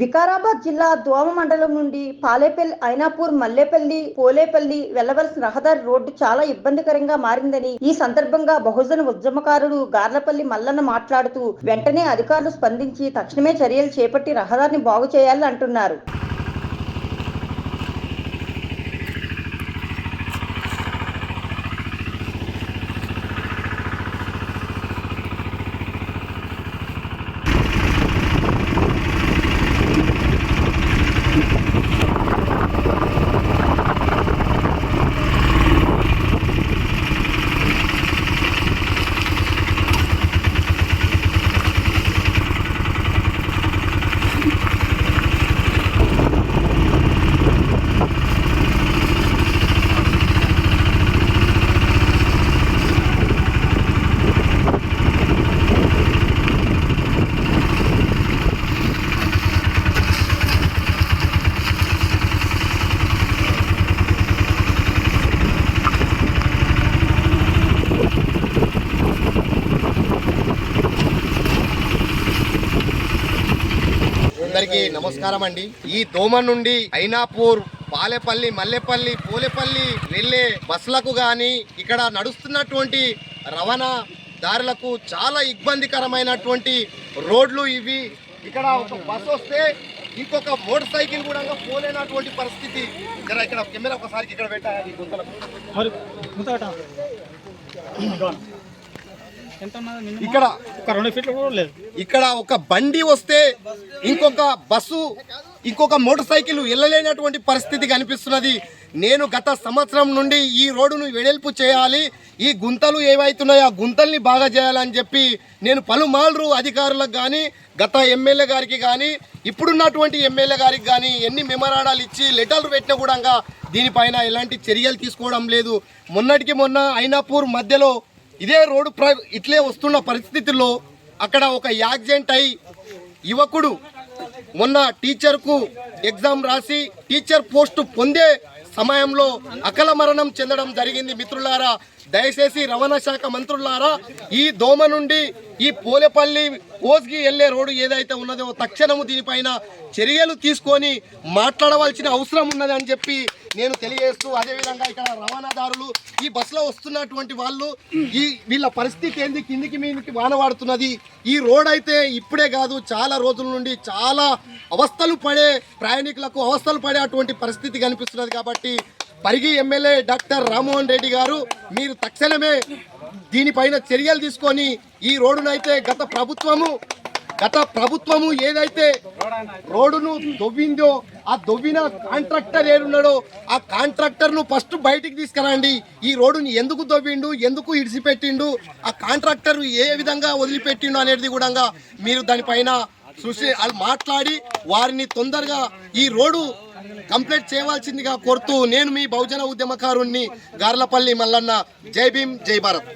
వికారాబాద్ జిల్లా దోమ మండలం నుండి పాలేపల్లి, ఐనాపూర్, మల్లేపల్లి, పోలేపల్లి వెళ్లవలసిన రహదారి రోడ్డు చాలా ఇబ్బందికరంగా మారిందని ఈ సందర్భంగా బహుజన ఉద్యమకారుడు గార్లపల్లి మల్లన్న మాట్లాడుతూ వెంటనే అధికారులు స్పందించి తక్షణమే చర్యలు చేపట్టి రహదారిని బాగు చేయాలని అంటున్నారు. అందరికీ నమస్కారం అండి. ఈ దోమ నుండి ఐనాపూర్, పాలేపల్లి, మల్లేపల్లి, పోలేపల్లి వెళ్లే బస్సులకు గాని ఇక్కడ నడుస్తున్నటువంటి రవాణా దారులకు చాలా ఇబ్బందికరమైనటువంటి రోడ్లు ఇవి. ఇక్కడ ఒక బస్సు వస్తే ఇంకొక మోటార్ సైకిల్ కూడా పోలేనటువంటి పరిస్థితి. ఇక్కడ కెమెరా ఒకసారి ఇక్కడ పెట్టాలి. ఇక్కడ ఒక బండి వస్తే ఇంకొక బస్సు, ఇంకొక మోటార్ సైకిల్ వెళ్ళలేనటువంటి పరిస్థితి కనిపిస్తున్నది. నేను గత సంవత్సరం నుండి ఈ రోడ్డును వెడల్పు చేయాలి, ఈ గుంతలు ఏవైతున్నాయో ఆ గుంతల్ని బాగా చేయాలని చెప్పి నేను పలుమార్లు అధికారులకు కానీ, గత ఎమ్మెల్యే గారికి కానీ, ఇప్పుడున్నటువంటి ఎమ్మెల్యే గారికి కానీ ఎన్ని మెమరాండాలు ఇచ్చి లెటర్లు పెట్టినా కూడా దీనిపైన ఎలాంటి చర్యలు తీసుకోవడం లేదు. మొన్నటికి మొన్న ఐనాపూర్ మధ్యలో ఇదే రోడ్డు ఇట్లే వస్తున్న పరిస్థితుల్లో అక్కడ ఒక యాక్సిడెంట్ అయి యువకుడు మొన్న టీచర్కు ఎగ్జామ్ రాసి టీచర్ పోస్టు పొందే సమయంలో అకాల మరణం చెందడం జరిగింది. మిత్రులారా, దయచేసి రవాణా శాఖ మంత్రులారా, ఈ దోమ నుండి ఈ పోలేపల్లి కోస్గి వెళ్లే రోడ్డు ఏదైతే ఉన్నదో తక్షణము దీనిపైన చర్యలు తీసుకొని మాట్లాడవలసిన అవసరం ఉన్నదని చెప్పి నేను తెలియజేస్తూ, అదేవిధంగా ఇక్కడ రవాణాదారులు ఈ బస్సులో వస్తున్నటువంటి వాళ్ళు వీళ్ళ పరిస్థితి ఏంది, కిందికి మీదికి వాన పడుతున్నది. ఈ రోడ్ అయితే ఇప్పుడే కాదు, చాలా రోజుల నుండి చాలా అవస్థలు పడే ప్రయాణికులకు అవస్థలు పడే అటువంటి పరిస్థితి కనిపిస్తున్నది. కాబట్టి పరిగి ఎమ్మెల్యే డాక్టర్ రామ్మోహన్ రెడ్డి గారు మీరు తక్షణమే దీనిపైన చర్యలు తీసుకొని ఈ రోడ్డునైతే గత ప్రభుత్వము ఏదైతే రోడ్డును దొవ్విందో ఆ దొవ్విన కాంట్రాక్టర్ ఏడున్నాడో ఆ కాంట్రాక్టర్ను ఫస్ట్ బయటికి తీసుకురండి. ఈ రోడ్డుని ఎందుకు దొవ్విండు, ఎందుకు ఇడిచిపెట్టిండు, ఆ కాంట్రాక్టర్ ఏ విధంగా వదిలిపెట్టిండు అనేది కూడా మీరు దానిపైన మాట్లాడి వారిని తొందరగా ఈ రోడ్డు కంప్లీట్ చేయవలసిందిగా కోరుతూ నేను మీ బహుజన ఉద్యమకారుణ్ణి గార్లపల్లి మల్లన్న. జై భీమ్, జై భారత్.